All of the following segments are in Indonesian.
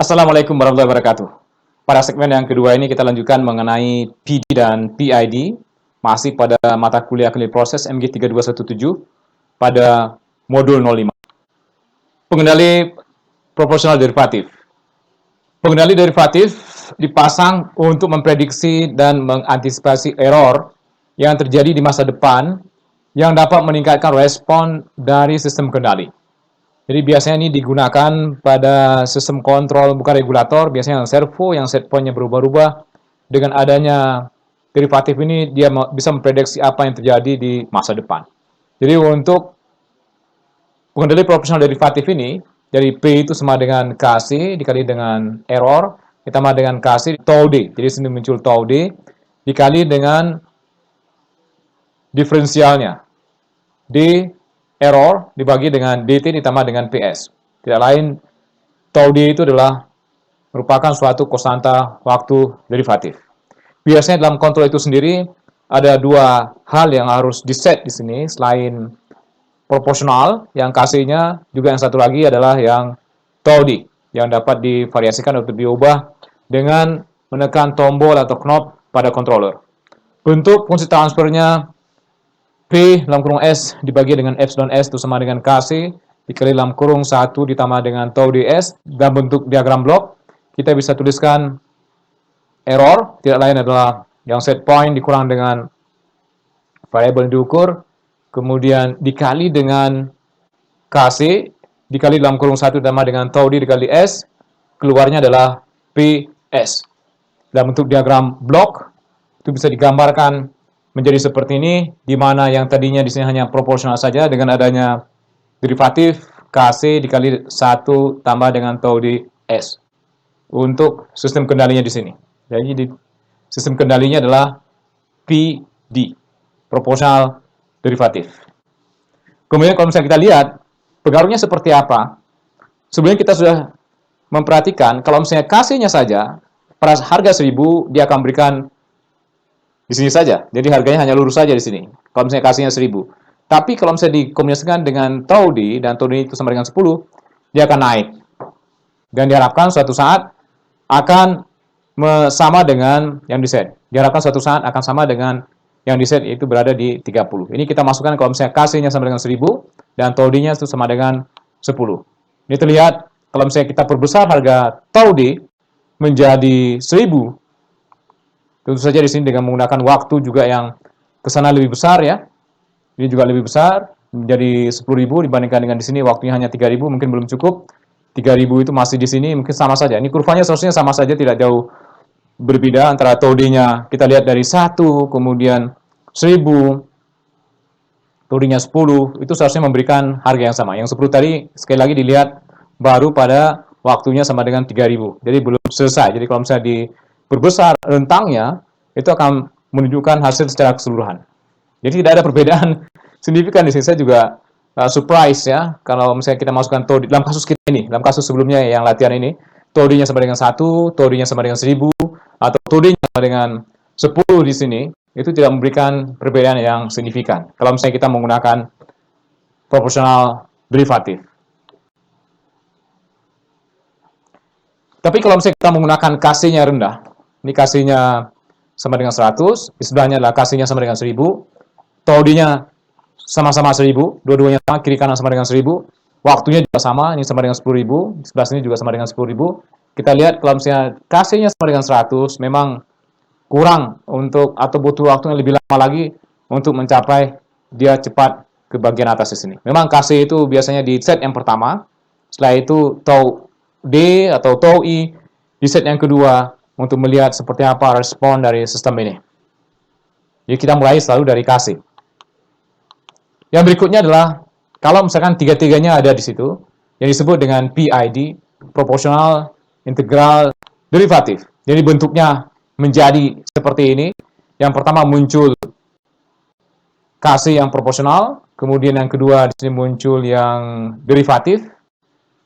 Assalamualaikum warahmatullahi wabarakatuh. Pada segmen yang kedua ini kita lanjutkan mengenai PD dan PID, masih pada mata kuliah klinik proses MG 3217 pada modul 05. Pengendali proporsional derivatif. Pengendali derivatif dipasang untuk memprediksi dan mengantisipasi error yang terjadi di masa depan yang dapat meningkatkan respon dari sistem kendali. Jadi biasanya ini digunakan pada sistem kontrol bukan regulator, biasanya yang servo, yang set point-nya berubah-ubah. Dengan adanya derivatif ini, dia bisa memprediksi apa yang terjadi di masa depan. Jadi untuk pengendali proporsional derivatif ini, jadi P itu sama dengan KC dikali dengan error, ditambah dengan KC tau D. Jadi sini muncul tau D, dikali dengan diferensialnya. D error dibagi dengan DT ditambah dengan PS. Tidak lain, tau D itu adalah merupakan suatu konstanta waktu derivatif. Biasanya dalam kontrol itu sendiri ada dua hal yang harus diset di sini selain proporsional, yang KC-nya, juga yang satu lagi adalah yang tau D yang dapat divariasikan atau diubah dengan menekan tombol atau knob pada controller. Bentuk fungsi transfernya P dalam kurung S dibagi dengan epsilon S itu sama dengan KC dikali dalam kurung 1 ditambah dengan tau ds. Dalam bentuk diagram blok, kita bisa tuliskan error, tidak lain adalah yang set point dikurang dengan variabel yang diukur, kemudian dikali dengan KC, dikali dalam kurung 1 ditambah dengan tau D dikali S, keluarnya adalah PS. Dalam bentuk diagram blok, itu bisa digambarkan menjadi seperti ini, di mana yang tadinya di sini hanya proporsional saja dengan adanya derivatif KC dikali 1 tambah dengan tau ds untuk sistem kendalinya di sini. Jadi sistem kendalinya adalah PD, proporsional derivatif. Kemudian kalau misalnya kita lihat pengaruhnya seperti apa, sebenarnya kita sudah memperhatikan kalau misalnya KC-nya saja pada harga 1000 dia akan berikan di sini saja. Jadi harganya hanya lurus saja di sini. Kalau misalnya kasihnya 1000. Tapi kalau misalnya dikombinasikan dengan tau D, dan tau D itu sama dengan 10, dia akan naik. Dan diharapkan suatu saat akan sama dengan yang diset. Diharapkan suatu saat akan sama dengan yang diset, yaitu berada di 30. Ini kita masukkan kalau misalnya kasihnya sama dengan 1000, dan tau D-nya itu sama dengan 10. Ini terlihat kalau misalnya kita perbesar harga tau D menjadi 1000, tentu saja di sini dengan menggunakan waktu juga yang kesana lebih besar ya. Ini juga lebih besar, menjadi 10.000 dibandingkan dengan di sini waktunya hanya 3.000, mungkin belum cukup. 3.000 itu masih di sini, mungkin sama saja. Ini kurvanya seharusnya sama saja, tidak jauh berbeda antara tau D-nya. Kita lihat dari 1, kemudian 1000, tau D-nya 10, itu seharusnya memberikan harga yang sama. Yang 10 tadi, sekali lagi dilihat, baru pada waktunya sama dengan 3.000. Jadi belum selesai. Jadi kalau misalnya diperbesar rentangnya, itu akan menunjukkan hasil secara keseluruhan. Jadi tidak ada perbedaan signifikan di sini. Saya juga surprise ya, kalau misalnya kita masukkan tau D, dalam kasus kita ini, dalam kasus sebelumnya yang latihan ini, tau D-nya sama dengan 1, tau D-nya sama dengan 1000, atau tau D-nya sama dengan 10 di sini, itu tidak memberikan perbedaan yang signifikan. Kalau misalnya kita menggunakan proporsional derivatif. Tapi kalau misalnya kita menggunakan KC-nya rendah, ini KC-nya sama dengan 100, di sebelahnya adalah KC-nya sama dengan 1000, tau D-nya sama-sama 1000, dua-duanya sama, kiri kanan sama dengan 1000, waktunya juga sama, ini sama dengan 10.000, di sebelah sini juga sama dengan 10.000. Kita lihat kalau misalnya KC-nya sama dengan 100, memang kurang untuk atau butuh waktu yang lebih lama lagi untuk mencapai dia cepat ke bagian atas di sini. Memang KC itu biasanya di set yang pertama, setelah itu tau D atau tau I di set yang kedua untuk melihat seperti apa respon dari sistem ini. Jadi kita mulai selalu dari KC. Yang berikutnya adalah kalau misalkan tiga-tiganya ada di situ, yang disebut dengan PID, proporsional integral derivatif. Jadi bentuknya menjadi seperti ini. Yang pertama muncul KC yang proporsional, kemudian yang kedua di sini muncul yang derivatif,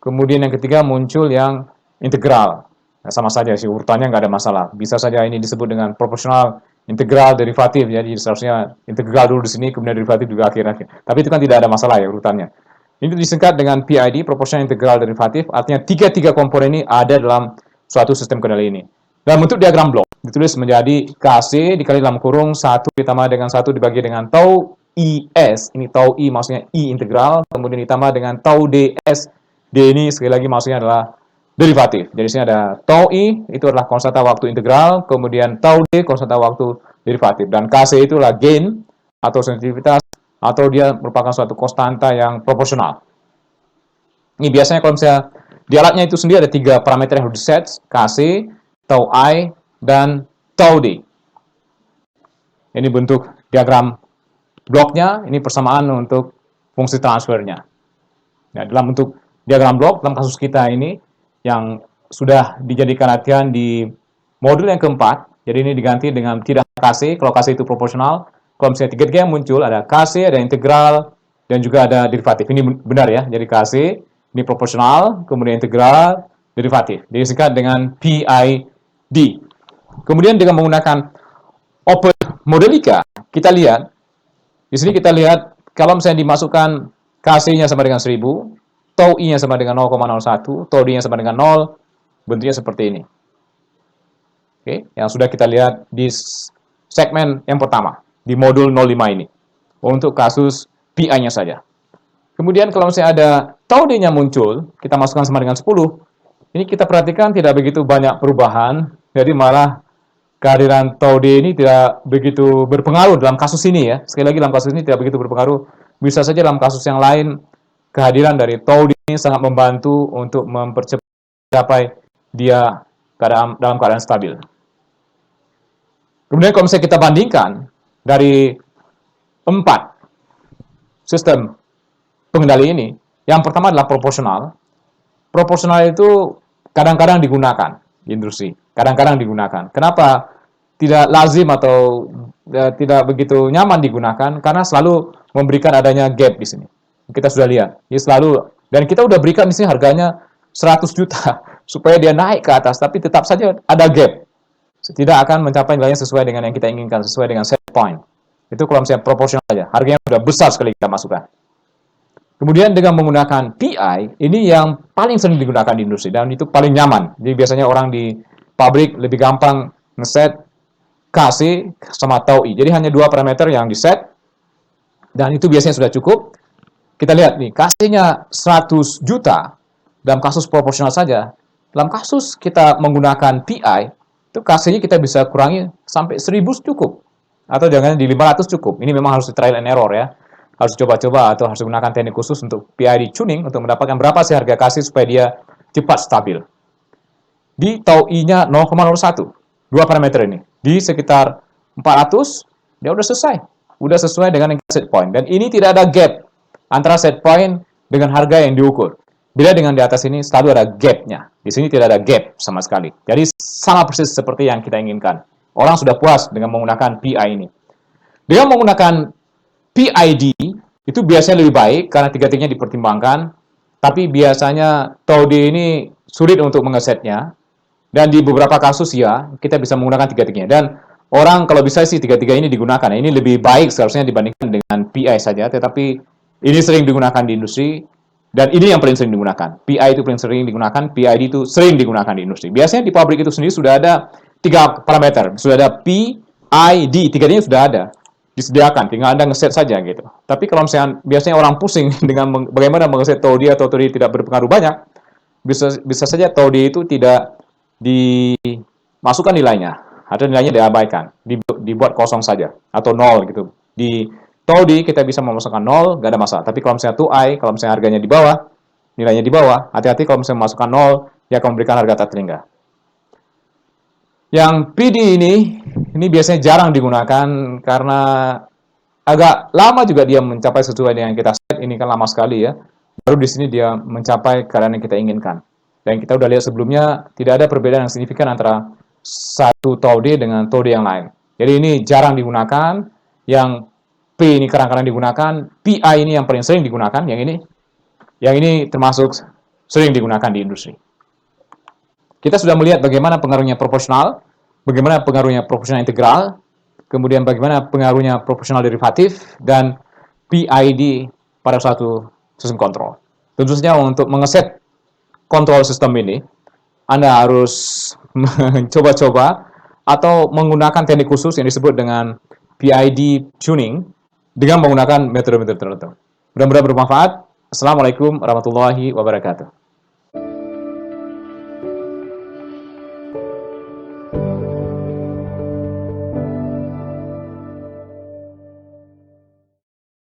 kemudian yang ketiga muncul yang integral. Nah, sama saja sih urutannya, nggak ada masalah. Bisa saja ini disebut dengan proporsional integral derivatif. Jadi seharusnya integral dulu di sini, kemudian derivatif juga akhir-akhir. Tapi itu kan tidak ada masalah ya urutannya. Ini disingkat dengan PID, proporsional integral derivatif, artinya tiga komponen ini ada dalam suatu sistem kendali ini. Dalam bentuk diagram blok, ditulis menjadi KC dikali dalam kurung 1 ditambah dengan 1 dibagi dengan tau IS, ini tau I maksudnya I integral, kemudian ditambah dengan tau DS, D ini sekali lagi maksudnya adalah derivatif. Jadi sini ada tau I, itu adalah konstanta waktu integral, kemudian tau D, konstanta waktu derivatif, dan KC itulah gain atau sensitivitas, atau dia merupakan suatu konstanta yang proporsional. Ini biasanya kalau misalnya di alatnya itu sendiri ada 3 parameter yang harus diset, KC, tau I, dan tau D. Ini bentuk diagram bloknya, ini persamaan untuk fungsi transfernya. Nah, dalam bentuk diagram blok, dalam kasus kita ini, yang sudah dijadikan latihan di modul yang keempat, jadi ini diganti dengan tidak KC, kalau KC itu proporsional. Kalau misalnya tiga yang muncul, ada KC, ada integral, dan juga ada derivatif. Ini benar ya, jadi KC, ini proporsional, kemudian integral, derivatif. Disingkat dengan PID. Kemudian dengan menggunakan open modelika, kita lihat, di sini kita lihat, kalau misalnya dimasukkan KC-nya sama dengan 1000, tau I-nya sama dengan 0,01, tau D-nya sama dengan 0, bentuknya seperti ini. Oke, yang sudah kita lihat di segmen yang pertama, di modul 05 ini, untuk kasus PI-nya saja. Kemudian kalau misalnya ada tau D-nya muncul, kita masukkan sama dengan 10, ini kita perhatikan tidak begitu banyak perubahan, jadi malah kehadiran tau D ini tidak begitu berpengaruh dalam kasus ini ya. Sekali lagi dalam kasus ini tidak begitu berpengaruh. Bisa saja dalam kasus yang lain, kehadiran dari tau D ini sangat membantu untuk mempercepat dia dalam keadaan stabil. Kemudian kalau misalnya kita bandingkan dari 4 sistem pengendali ini, yang pertama adalah proporsional. Proporsional itu kadang-kadang digunakan di industri, kadang-kadang digunakan. Kenapa tidak lazim atau tidak begitu nyaman digunakan? Karena selalu memberikan adanya gap di sini. Kita sudah lihat, ini selalu, dan kita udah berikan di sini harganya 100 juta supaya dia naik ke atas, tapi tetap saja ada gap. Tidak akan mencapai nilainya sesuai dengan yang kita inginkan, sesuai dengan set point. Itu kalau misalnya proporsional saja, harganya sudah besar sekali kita masukkan. Kemudian dengan menggunakan PI, ini yang paling sering digunakan di industri, dan itu paling nyaman. Jadi biasanya orang di pabrik lebih gampang ngeset KC sama tau I. Jadi hanya 2 parameter yang diset, dan itu biasanya sudah cukup. Kita lihat nih, KC-nya 100 juta, dalam kasus proporsional saja. Dalam kasus kita menggunakan PI, itu KC-nya kita bisa kurangi sampai 1000 cukup. Atau jangan di 500 cukup. Ini memang harus di trial and error ya. Harus coba-coba atau harus gunakan teknik khusus untuk PID tuning untuk mendapatkan berapa sih harga KC supaya dia cepat stabil. Di tau I-nya 0,01. 2 parameter ini. Di sekitar 400, dia udah selesai. Udah sesuai dengan set point. Dan ini tidak ada gap antara set point dengan harga yang diukur. Bila dengan di atas ini selalu ada gap-nya. Di sini tidak ada gap sama sekali. Jadi sama persis seperti yang kita inginkan. Orang sudah puas dengan menggunakan PI ini. Dengan menggunakan PID itu biasanya lebih baik karena tiga-tiganya dipertimbangkan. Tapi biasanya tau D ini sulit untuk mengesetnya. Dan di beberapa kasus ya kita bisa menggunakan tiga-tiganya. Dan orang kalau bisa sih tiga-tiga ini digunakan. Ini lebih baik seharusnya dibandingkan dengan PI saja. Tetapi ini sering digunakan di industri. Dan ini yang paling sering digunakan. PI itu paling sering digunakan, PID itu sering digunakan di industri. Biasanya di pabrik itu sendiri sudah ada 3 parameter. Sudah ada P, I, D. Tiga-tiganya sudah ada. Disediakan, tinggal Anda ngeset saja gitu. Tapi kalau misalnya biasanya orang pusing dengan bagaimana mengeset tau D atau tau D tidak berpengaruh banyak, bisa saja tau D itu tidak dimasukkan nilainya. Atau nilainya diabaikan. Dibuat kosong saja. Atau 0 gitu. Di tau D kita bisa memasukkan 0, nggak ada masalah. Tapi kalau misalnya tau I, kalau misalnya harganya di bawah, nilainya di bawah, hati-hati kalau misalnya memasukkan 0, dia akan memberikan harga tak terhingga. Yang PD ini biasanya jarang digunakan karena agak lama juga dia mencapai sesuai dengan yang kita set. Ini kan lama sekali ya. Baru di sini dia mencapai keadaan yang kita inginkan. Dan kita udah lihat sebelumnya, tidak ada perbedaan yang signifikan antara satu tau D dengan tau D yang lain. Jadi ini jarang digunakan. Yang P ini kadang-kadang digunakan, PI ini yang paling sering digunakan, yang ini termasuk sering digunakan di industri. Kita sudah melihat bagaimana pengaruhnya proporsional, bagaimana pengaruhnya proporsional integral, kemudian bagaimana pengaruhnya proporsional derivatif, dan PID pada suatu sistem kontrol. Tentu saja untuk mengeset kontrol sistem ini, Anda harus mencoba-coba atau menggunakan teknik khusus yang disebut dengan PID tuning dengan menggunakan metode-metode tertentu. Mudah-mudahan bermanfaat. Assalamualaikum warahmatullahi wabarakatuh.